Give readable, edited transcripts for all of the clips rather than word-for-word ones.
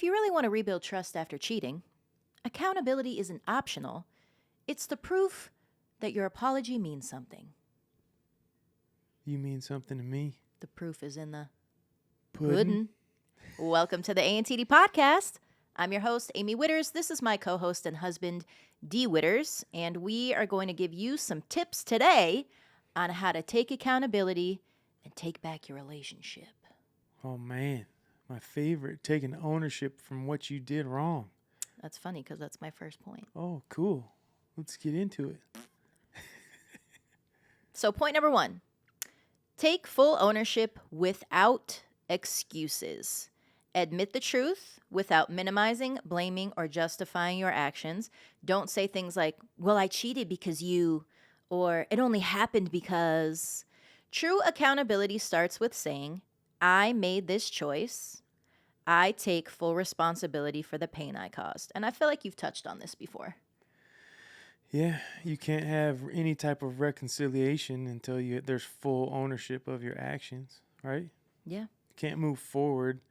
If you really want to rebuild trust after cheating, accountability isn't optional. It's the proof that your apology means something. You mean something to me? The proof is in the Pudding? pudding. Welcome to the A&TD podcast. I'm your host, Amee Widders. This is my co-host and husband, D. Widders, and we are going to give you some tips today on how to take accountability and take back your relationship. Oh, man. My favorite, taking ownership from what you did wrong. That's funny because that's my first point. Oh, cool. Let's get into it. So point number 1, take full ownership without excuses. Admit the truth without minimizing, blaming, or justifying your actions. Don't say things like, well, I cheated because you, or it only happened because. True accountability starts with saying, I made this choice. I take full responsibility for the pain I caused. And I feel like you've touched on this before. Yeah, you can't have any type of reconciliation until there's full ownership of your actions, right? Yeah. You can't move forward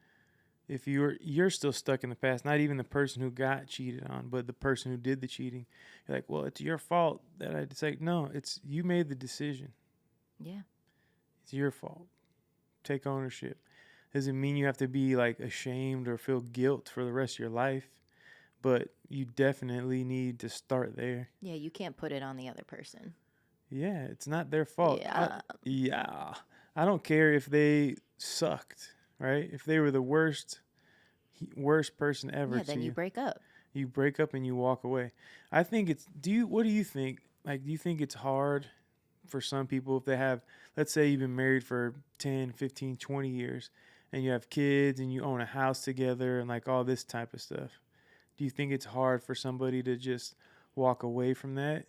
if you're still stuck in the past. Not even the person who got cheated on, but the person who did the cheating. You're like, well, it's your fault that I. It's like, no, it's you made the decision. Yeah. It's your fault. Take ownership. Doesn't mean you have to be like ashamed or feel guilt for the rest of your life, but you definitely need to start there. Yeah, you can't put it on the other person. Yeah, it's not their fault. Yeah. I don't care if they sucked, right? If they were the worst person ever Yeah, to then you you, break up. you break up and you walk away. I think it's what do you think? Like, do you think it's hard for some people if they have, let's say you've been married for 10, 15, 20 years and you have kids and you own a house together and like all this type of stuff? Do you think it's hard for somebody to just walk away from that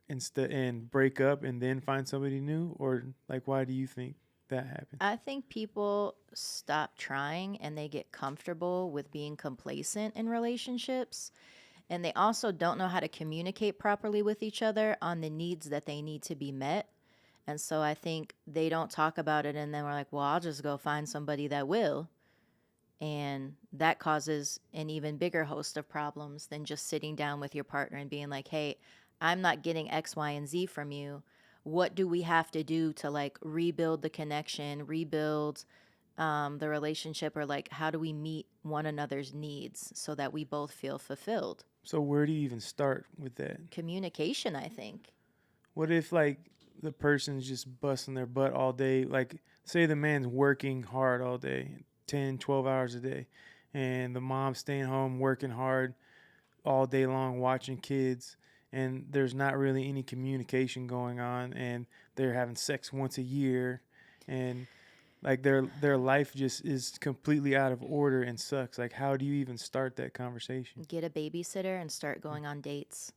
instead and break up and then find somebody new? Or like, why do you think that happened? I think people stop trying and they get comfortable with being complacent in relationships. And they also don't know how to communicate properly with each other on the needs that they need to be met. And so I think they don't talk about it and then we're like, well, I'll just go find somebody that will. And that causes an even bigger host of problems than just sitting down with your partner and being like, hey, I'm not getting X, Y, and Z from you. What do we have to do to like rebuild the connection, rebuild the relationship, or like how do we meet one another's needs so that we both feel fulfilled? So where do you even start with that? Communication, I think. What if like the person's just busting their butt all day? Like, say the man's working hard all day, 10, 12 hours a day, and the mom's staying home working hard all day long watching kids, and there's not really any communication going on, and they're having sex once a year, and like their life just is completely out of order and sucks. Like, how do you even start that conversation? Get a babysitter and start going on dates.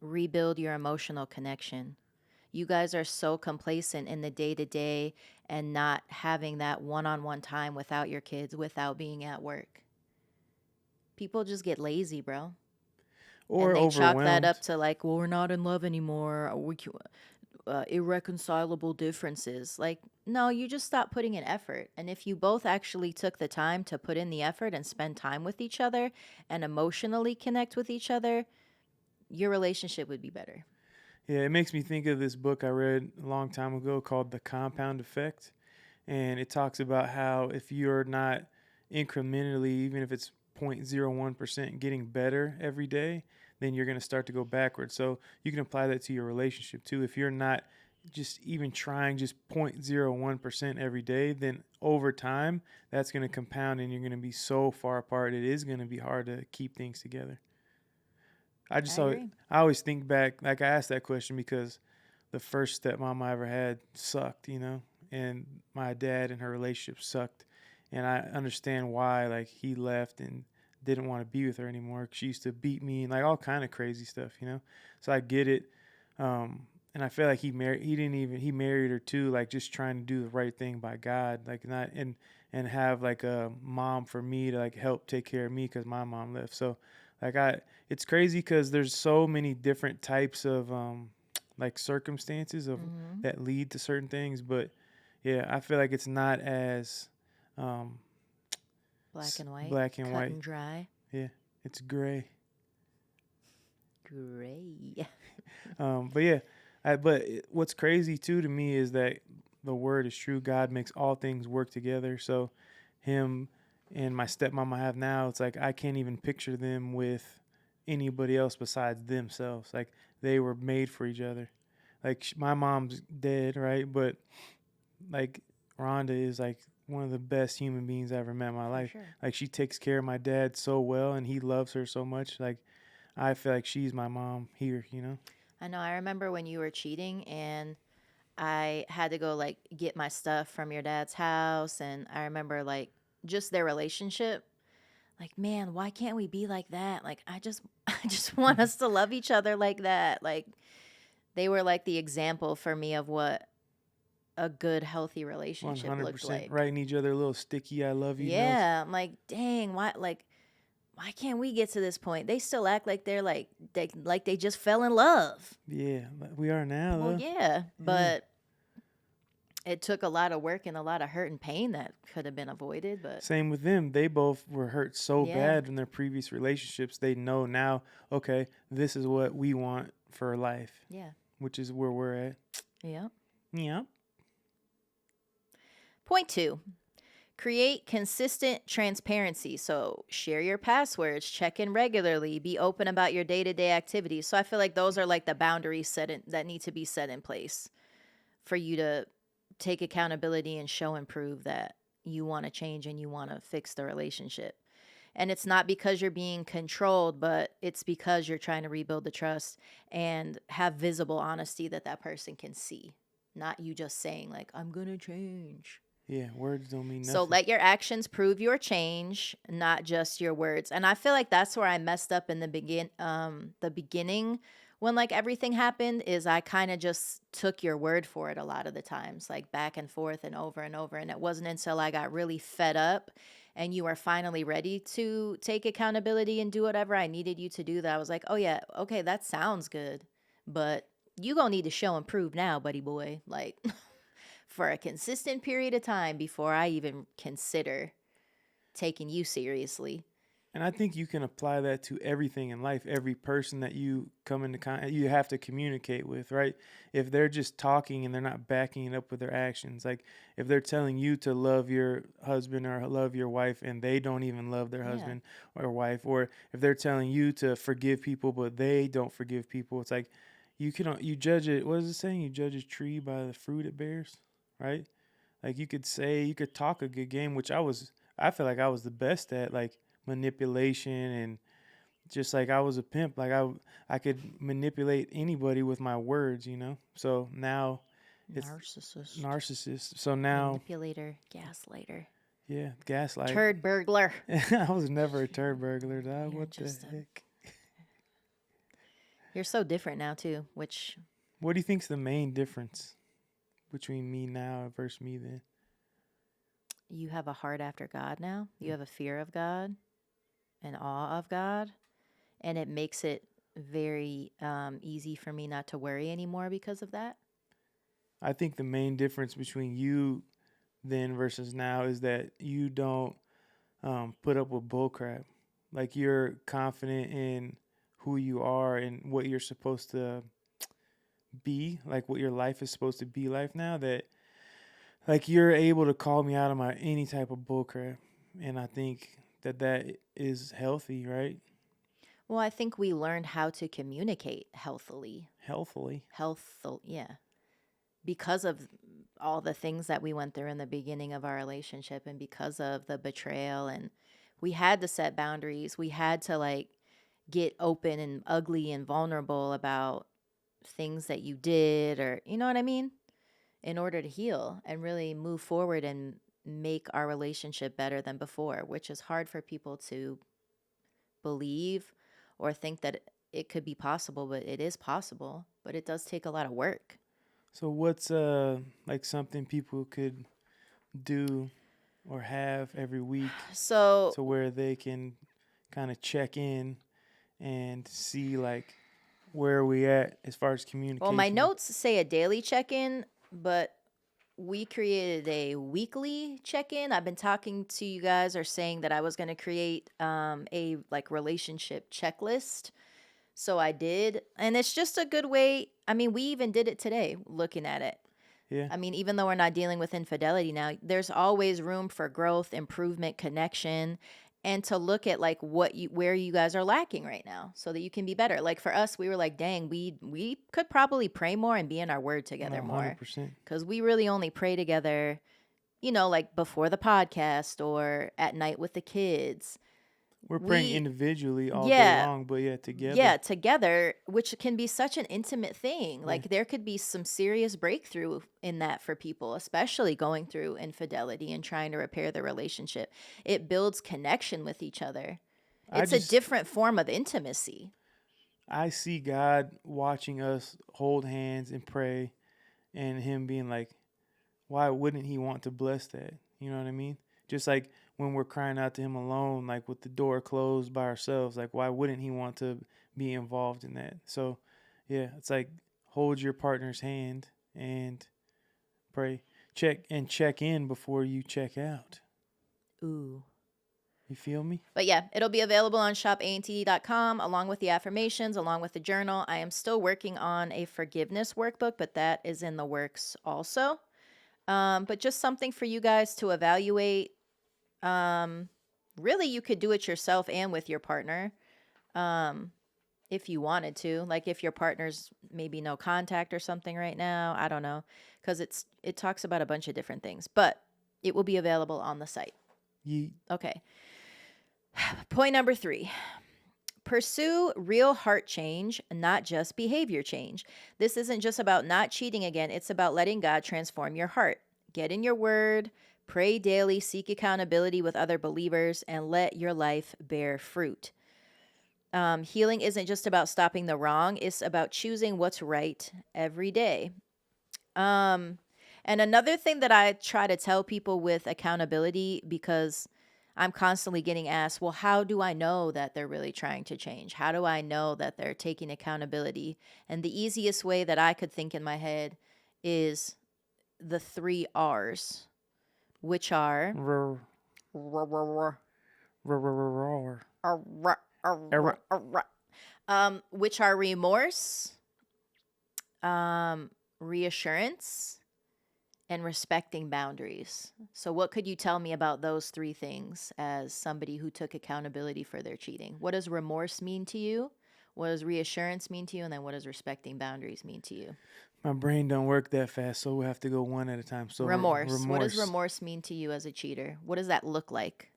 Rebuild your emotional connection. You guys are so complacent in the day to day and not having that one on one time without your kids, without being at work. People just get lazy, bro. Or And they chalk that overwhelmed. up to like, well, we're not in love anymore. Or irreconcilable differences. Like, no, you just stop putting in effort. And if you both actually took the time to put in the effort and spend time with each other and emotionally connect with each other, your relationship would be better. Yeah, it makes me think of this book I read a long time ago called The Compound Effect. And it talks about how if you're not incrementally, even if it's 0.01% getting better every day, then you're going to start to go backwards. So you can apply that to your relationship too. If you're not just even trying just 0.01% every day, then over time, that's going to compound and you're going to be so far apart. It is going to be hard to keep things together. I agree. I always think back, like I asked that question because the first stepmom I ever had sucked, and my dad and her relationship sucked. And I understand why, like, he left and didn't want to be with her anymore. She used to beat me and like all kind of crazy stuff. So I get it. And I feel like he married her too, like just trying to do the right thing by God, like not, and have like a mom for me to like help take care of me because my mom left. So like it's crazy because there's so many different types of like circumstances of Mm-hmm. that lead to certain things, but yeah, I feel like it's not as um, Black and white. Black and Cut white. and dry. Yeah, it's gray. Gray. But yeah, what's crazy too to me is that the word is true. God makes all things work together. So him and my stepmom I have now, it's like I can't even picture them with anybody else besides themselves. Like they were made for each other. Like my mom's dead, right? But like Rhonda is like one of the best human beings I ever met in my For life. sure. Like she takes care of my dad so well, and he loves her so much. Like I feel like she's my mom here, you know? I know. I remember when you were cheating and I had to go like get my stuff from your dad's house. And I remember like just their relationship. Like, man, why can't we be like that? Like, I just want us to love each other like that. Like, they were like the example for me of what a good, healthy relationship looked 100%. like. Writing each other little sticky I love you notes. Yeah, I'm like, dang, why can't we get to this point? They still act like they just fell in love. Yeah, we are now, Well, though. yeah, Yeah. but it took a lot of work and a lot of hurt and pain that could have been avoided. But Same with them. They both were hurt so yeah, bad in their previous relationships. They know now, okay, this is what we want for life, yeah, which is where we're at. yeah. Yeah. Point 2. Create consistent transparency. So share your passwords, check in regularly, be open about your day-to-day activities. So I feel like those are like the boundaries that need to be set in place for you to take accountability and show and prove that you want to change and you want to fix the relationship. And it's not because you're being controlled, but it's because you're trying to rebuild the trust and have visible honesty that person can see. Not you just saying like, I'm going to change. Yeah, words don't mean So nothing. let your actions prove your change, not just your words. And I feel like that's where I messed up in the beginning when like everything happened is I kind of just took your word for it a lot of the times, like back and forth and over and over. And it wasn't until I got really fed up and you were finally ready to take accountability and do whatever I needed you to do that I was like, "Oh yeah, okay, that sounds good. But you going to need to show and prove now, buddy boy." Like for a consistent period of time before I even consider taking you seriously. And I think you can apply that to everything in life. Every person that you come into contact, you have to communicate with, right? If they're just talking and they're not backing it up with their actions, like if they're telling you to love your husband or love your wife and they don't even love their Yeah. husband or wife, or if they're telling you to forgive people but they don't forgive people, it's like you judge it. What is it saying? You judge a tree by the fruit it bears, right? Like you could talk a good game, which I feel like I was the best at, like manipulation and just like I was a pimp. Like I could manipulate anybody with my words, you know. So now it's narcissist. So now, Manipulator, gaslighter, yeah, gaslight. turd burglar. I was never a turd burglar, dog. You're What the just heck? you're so different now too, which What do you think's the main difference between me now versus me then? you have a heart after God now. You have a fear of God, an awe of God, and it makes it very easy for me not to worry anymore because of that. I think the main difference between you then versus now is that you don't put up with bullcrap. Like you're confident in who you are and what you're supposed to be, like what your life is supposed to be like now. That like you're able to call me out of my any type of bullcrap, and I think that is healthy, right? Well, I think we learned how to communicate healthily. Healthily. Yeah. Because of all the things that we went through in the beginning of our relationship and because of the betrayal and we had to set boundaries. We had to like get open and ugly and vulnerable about things that you did or you know what I mean? In order to heal and really move forward and make our relationship better than before, which is hard for people to believe or think that it could be possible, but it is possible, but it does take a lot of work. So what's like something people could do or have every week So, so where they can kind of check in and see like where are we at as far as well, my communication? notes say a daily check in, but we created a weekly check-in. I've been talking to you guys or saying that I was going to create a like relationship checklist. So I did. And it's just a good way. I mean, we even did it today looking at it. Yeah. I mean, even though we're not dealing with infidelity now, there's always room for growth, improvement, connection, and to look at like where you guys are lacking right now so that you can be better. Like for us, we were like, dang, we could probably pray more and be in our word No, together more 100%. cuz we really only pray together, like before the podcast or at night with the kids. We're praying We individually all day yeah, long, but yeah, yeah, together. together, which can be such an intimate thing. Yeah. Like there could be some serious breakthrough in that for people, especially going through infidelity and trying to repair the relationship. It builds connection with each other. I It's a just different form of intimacy. I see God watching us hold hands and pray, and him being like, why wouldn't he want to bless that? You know what I mean? Just like when we're crying out to him alone, like with the door closed by ourselves, like why wouldn't he want to be involved in that? So, yeah, it's like hold your partner's hand and pray. Check in before you check out. Ooh. You feel me? But yeah, it'll be available on shopant.com along with the affirmations, along with the journal. I am still working on a forgiveness workbook, but that is in the works also. But just something for you guys to evaluate. Really, you could do it yourself and with your partner, if you wanted to. Like if your partner's maybe no contact or something right now. I don't know, because it talks about a bunch of different things. But it will be available on the site. Ye Okay. Point number 3. Pursue real heart change, not just behavior change. This isn't just about not cheating again, it's about letting God transform your heart. Get in your word, pray daily, seek accountability with other believers, and let your life bear fruit. Healing isn't just about stopping the wrong, it's about choosing what's right every day. Um, and another thing that I try to tell people with accountability, because I'm constantly getting asked, well, how do I know that they're really trying to change? How do I know that they're taking accountability? And the easiest way that I could think in my head is the 3 R's, which are roar, r- roar, roar, roar. r- which are remorse, reassurance, and respecting boundaries. So, what could you tell me about those 3 things as somebody who took accountability for their cheating? What does remorse mean to you? What does reassurance mean to you? And then what does respecting boundaries mean to you? My brain don't work that fast, so we have to go one at a time. So Remorse. What does remorse. remorse mean to you as a cheater? What does that look like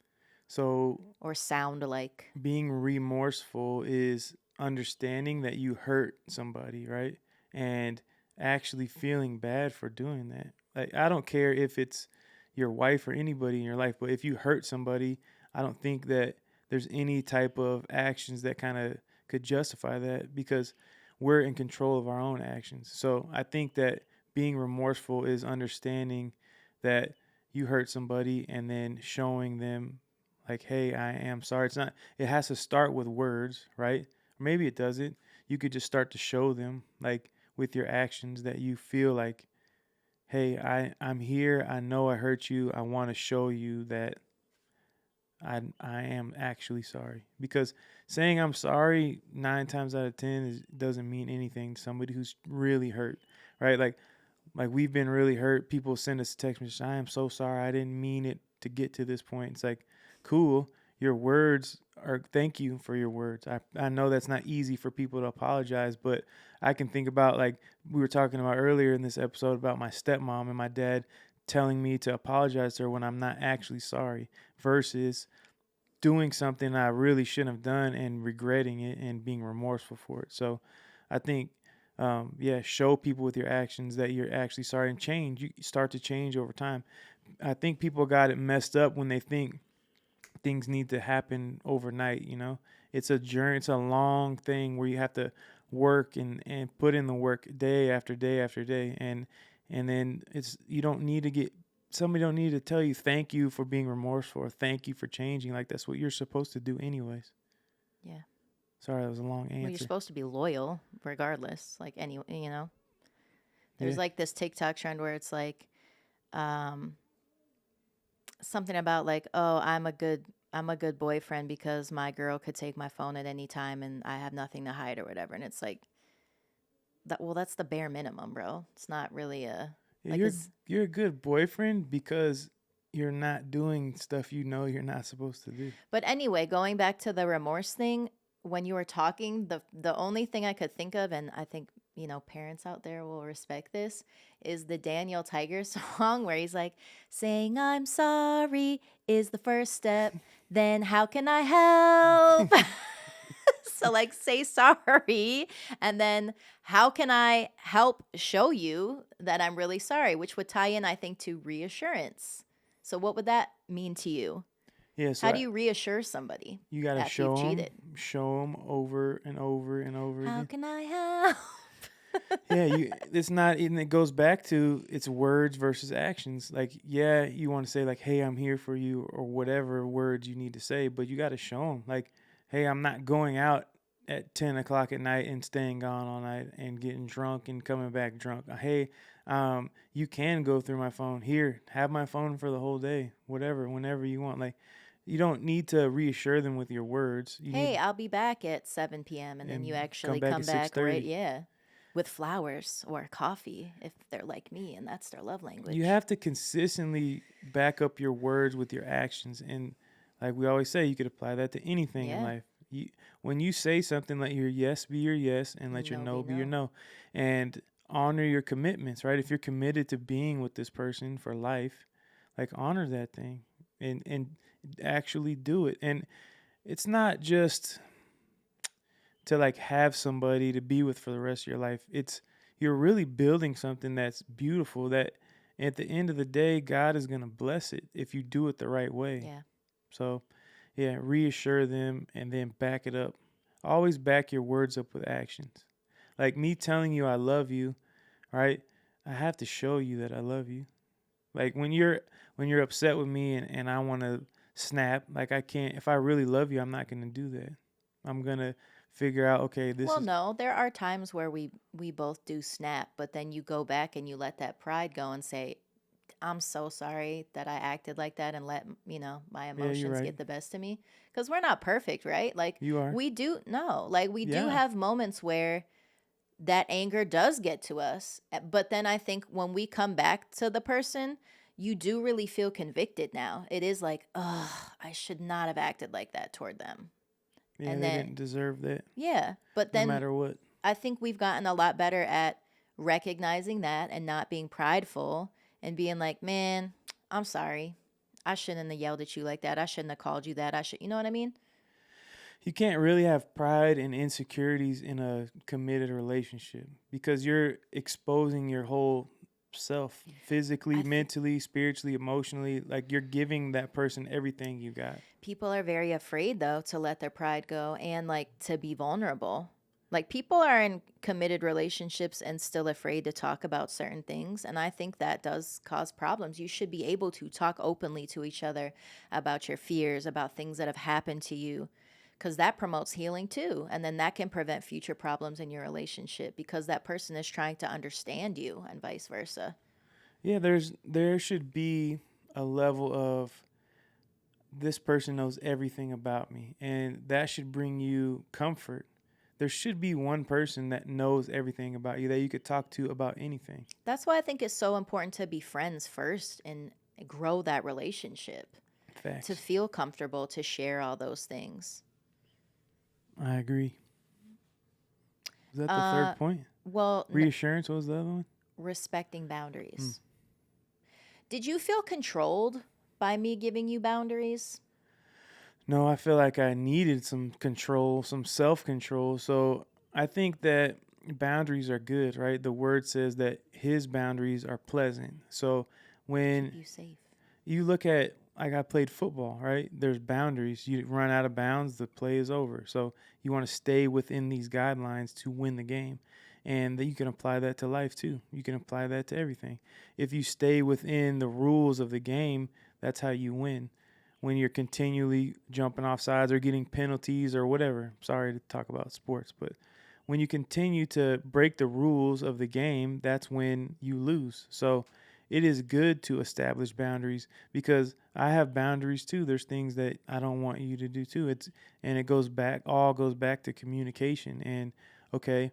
So or sound like? being remorseful is understanding that you hurt somebody, right? And actually feeling bad for doing that. Like I don't care if it's your wife or anybody in your life, but if you hurt somebody, I don't think that there's any type of actions that kind of could justify that because we're in control of our own actions. So I think that being remorseful is understanding that you hurt somebody and then showing them like, hey, I am sorry. It's not, it has to start with words, right? Or maybe it doesn't. You could just start to show them, like, with your actions that you feel like, hey, I'm here. I know I hurt you. I want to show you that I am actually sorry. Because saying I'm sorry 9 times out of 10 doesn't mean anything to somebody who's really hurt, right? Like we've been really hurt. People send us a text message. I am so sorry. I didn't mean it to get to this point. It's like, cool. Your words are, thank you for your words. I know that's not easy for people to apologize, but I can think about like we were talking about earlier in this episode about my stepmom and my dad telling me to apologize to her when I'm not actually sorry versus doing something I really shouldn't have done and regretting it and being remorseful for it. So I think, yeah, show people with your actions that you're actually sorry and change. You start to change over time. I think people got it messed up when they think things need to happen overnight. It's a journey. It's a long thing where you have to work and put in the work day after day after day. And then you don't need to get, somebody don't need to tell you thank you for being remorseful or thank you for changing. Like that's what you're supposed to do anyways. Yeah. Sorry, that was a long Well, you're answer. supposed to be loyal regardless. Like, there's Yeah. like this TikTok trend where it's like, um, something about like, oh, I'm a good boyfriend because my girl could take my phone at any time and I have nothing to hide or whatever. And it's like that. Well, that's the bare minimum, bro. It's not really a Yeah, like. It's you're a good boyfriend because you're not doing stuff you know you're not supposed to do. But anyway, going back to the remorse thing, when you were talking, the only thing I could think of, and I think parents out there will respect this, is the Daniel Tiger song where he's like, "Saying I'm sorry is the first step. Then how can I help?" So like, say sorry, and then how can I help show you that I'm really sorry, which would tie in, I think, to reassurance. So what would that mean to you? Yeah, How do you reassure somebody you got to after you've cheated? show them over and over and over How again. can I help? Yeah, it's not, and it goes back to it's words versus actions. Like, yeah, you want to say like, "Hey, I'm here for you," or whatever words you need to say, but you got to show them like, "Hey, I'm not going out at 10 o'clock at night and staying gone all night and getting drunk and coming back drunk. Hey, you can go through my phone. Here, have my phone for the whole day, whatever, whenever you want." Like, you don't need to reassure them with your words. You Hey, need I'll be back at 7 p.m. And then you and actually come back come at six back, right? thirty. Yeah. With flowers or coffee if they're like me and that's their love You language. have to consistently back up your words with your actions, and like we always say, you could apply that to anything in Yeah. life. When you say something, let your yes be your yes and let your No be no be your no. no, and honor your commitments, right? If you're committed to being with this person for life, like, honor that thing and actually do it. And it's not just to like have somebody to be with for the rest of your life. It's You're really building something that's beautiful, that at the end of the day God is going to bless it if you do it the right way. Yeah. So, yeah, reassure them and then back it up. Always back your words up with actions. Like me telling you I love you, right? I have to show you that I love you. Like when you're upset with me and I want to snap, like I can't, if I really love you, I'm not going to do that. I'm going to figure out, okay, this Well, is no, there are times where we both do snap, but then you go back and you let that pride go and say, "I'm so sorry that I acted like that and let, my yeah, you're emotions right. get the best of me." Cuz we're not perfect, right? Like You are. we do Yeah. have moments where that anger does get to us. But then I think when we come back to the person, you do really feel convicted now. It is like, "Ugh, I should not have acted like that toward them." Yeah, And they then didn't deserve that yeah, but no then matter what. I think we've gotten a lot better at recognizing that and not being prideful and being like, "Man, I'm sorry. I shouldn't have yelled at you like that. I shouldn't have called you that. I should," you know what I mean? You can't really have pride and insecurities in a committed relationship because you're exposing your whole self physically, I think mentally, spiritually, emotionally. Like, you're giving that person everything you got. people are very afraid though to let their pride go and like to be vulnerable. Like people are in committed relationships and still afraid to talk about certain things, and I think that does cause problems. You should be able to talk openly to each other about your fears, about things that have happened to you, because that promotes healing too. And then that can prevent future problems in your relationship because that person is trying to understand you and vice versa. Yeah, there should be a level of this person knows everything about me, and that should bring you comfort. There should be one person that knows everything about you that you could talk to about anything. That's why I think it's so important to be friends first and grow that relationship, to Facts. feel comfortable to share all those things. I agree. Was that the Uh, third point? well, Reassurance, what was the other one? respecting Hmm. boundaries. Did you feel controlled by me giving you boundaries? No, I feel like I needed some control, some self control. So I think that boundaries are good, right? The word says that his boundaries are pleasant. So Keep when you safe. you look at, like, I played football, right? There's boundaries. You run out of bounds, the play is over. So you want to stay within these guidelines to win the game. And you can apply that to life too. You can apply that to everything. If you stay within the rules of the game, that's how you win. When you're continually jumping off sides or getting penalties or whatever. Sorry to talk about sports, but when you continue to break the rules of the game, that's when you lose. So it is good to establish boundaries because I have boundaries too. There's things that I don't want you to do too. And it goes back to communication and okay,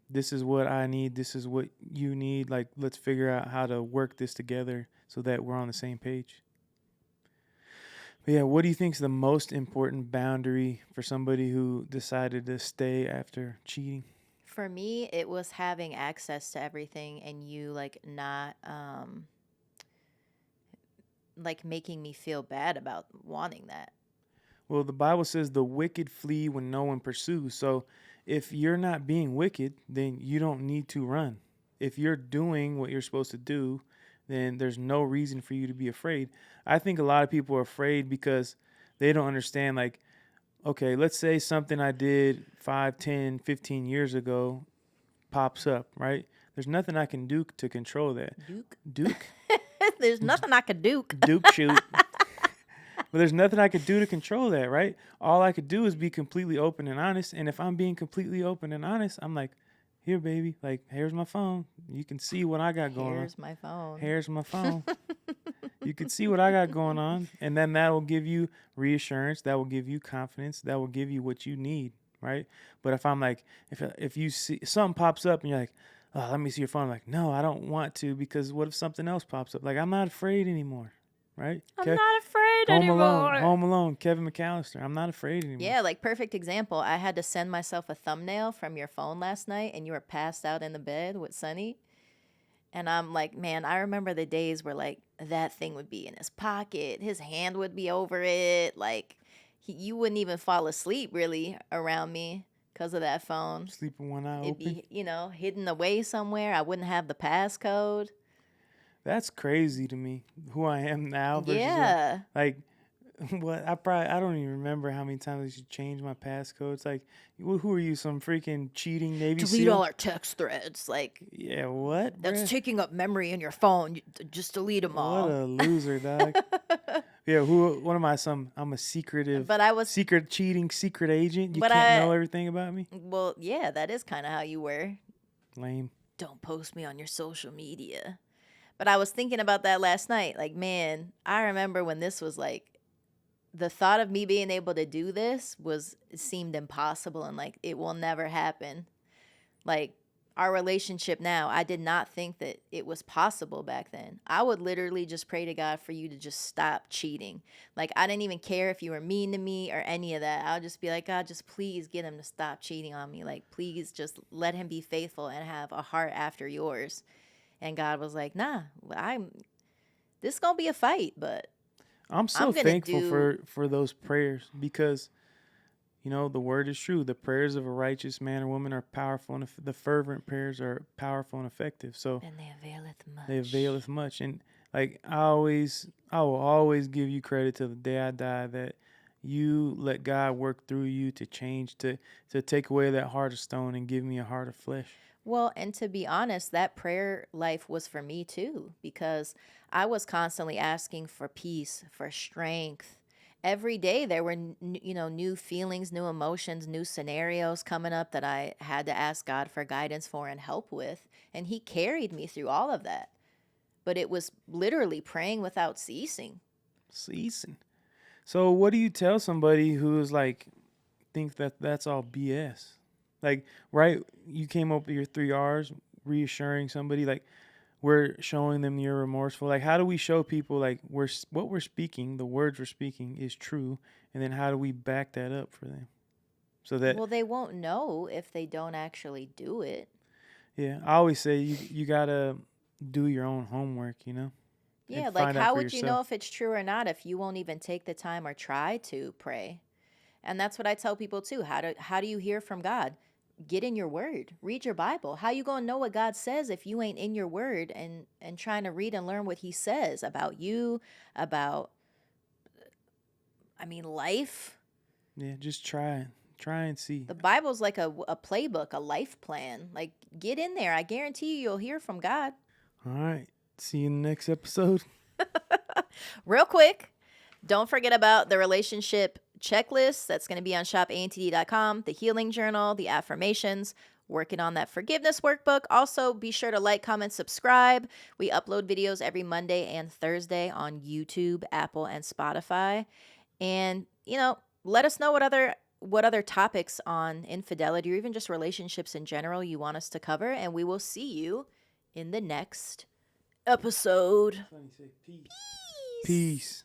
this is what I need, this is what you need. Like let's figure out how to work this together so that we're on the same page. But yeah, what do you think is the most important boundary for somebody who decided to stay after cheating? For me, it was having access to everything and you like not like making me feel bad about wanting that. Well, the Bible says the wicked flee when no one pursues. So if you're not being wicked, then you don't need to run. If you're doing what you're supposed to do, then there's no reason for you to be afraid. I think a lot of people are afraid because they don't understand, like, okay, let's say something I did 5, 10, 15 years ago pops up, right? There's nothing I can do to control that. Duke. Duke? There's nothing I could duke. Duke shoot. But there's nothing I could do to control that, right? All I could do is be completely open and honest. And if I'm being completely open and honest, I'm like, here, baby, like, here's my phone. You can see what I got going on. Here's my phone. Here's my phone. You can see what I got going on. And then that will give you reassurance. That will give you confidence. That will give you what you need, right? But if I'm like, if you see something pops up and you're like, oh, let me see your phone. I'm like, no, I don't want to because what if something else pops up? Like, I'm not afraid anymore, right? I'm not afraid anymore. Home Alone, Kevin McAllister. I'm not afraid anymore. Yeah, like perfect example. I had to send myself a thumbnail from your phone last night and you were passed out in the bed with Sonny. And I'm like, man, I remember the days where like that thing would be in his pocket. His hand would be over it. Like you wouldn't even fall asleep really around me because of that phone. Sleeping one eye It'd open. be, hidden away somewhere. I wouldn't have the passcode. That's crazy to me. Who I am now versus Yeah. like what I don't even remember how many times I should change my passcode. It's like, who are you, some freaking cheating Navy Delete SEAL? all our text threads. Like, Yeah, what? that's bruh? taking up memory in your phone. Just delete them all. What a loser, dog. Yeah, what am I? I'm a secret cheating secret agent. You can't know everything about me. Well, yeah, that is kind of how you were. Lame. Don't post me on your social media. But I was thinking about that last night. Like, man, I remember when this was like, the thought of me being able to do this seemed impossible and like it will never happen. Like our relationship now, I did not think that it was possible back then. I would literally just pray to God for you to just stop cheating. Like I didn't even care if you were mean to me or any of that. I would just be like, God, just please get him to stop cheating on me. Like please just let him be faithful and have a heart after yours. And God was like, nah, this is going to be a fight, but I'm so thankful for those prayers because, the word is true. The prayers of a righteous man or woman are powerful, and the fervent prayers are powerful and effective. So and they availeth much. They availeth much, and like I will always give you credit till the day I die that you let God work through you to change, to take away that heart of stone and give me a heart of flesh. Well, and to be honest, that prayer life was for me too, because I was constantly asking for peace, for strength. Every day there were, new feelings, new emotions, new scenarios coming up that I had to ask God for guidance for and help with. And he carried me through all of that. But it was literally praying without ceasing. So what do you tell somebody who's like, thinks that that's all BS? Like, right, you came up with your 3 R's, reassuring somebody, like, we're showing them you're remorseful. Like, how do we show people, like, what we're speaking, the words we're speaking is true, and then how do we back that up for them? So that... Well, they won't know if they don't actually do it. Yeah, I always say you got to do your own homework, Yeah, like, how would you know if it's true or not if you won't even take the time or try to pray? And that's what I tell people, too. How do you hear from God? Get in your word. Read your Bible. How you going to know what God says if you ain't in your word and trying to read and learn what he says about you, about, life? Yeah, just try and see. The Bible's like a playbook, a life plan. Like, get in there. I guarantee you'll hear from God. All right. See you in the next episode. Real quick, don't forget about the relationship checklist that's going to be on shopantd.com, the healing journal, the affirmations. working on that forgiveness workbook. Also, be sure to like, comment, subscribe. We upload videos every Monday and Thursday on YouTube, Apple, and Spotify. And, let us know what other topics on infidelity or even just relationships in general you want us to cover, and we will see you in the next episode. Peace.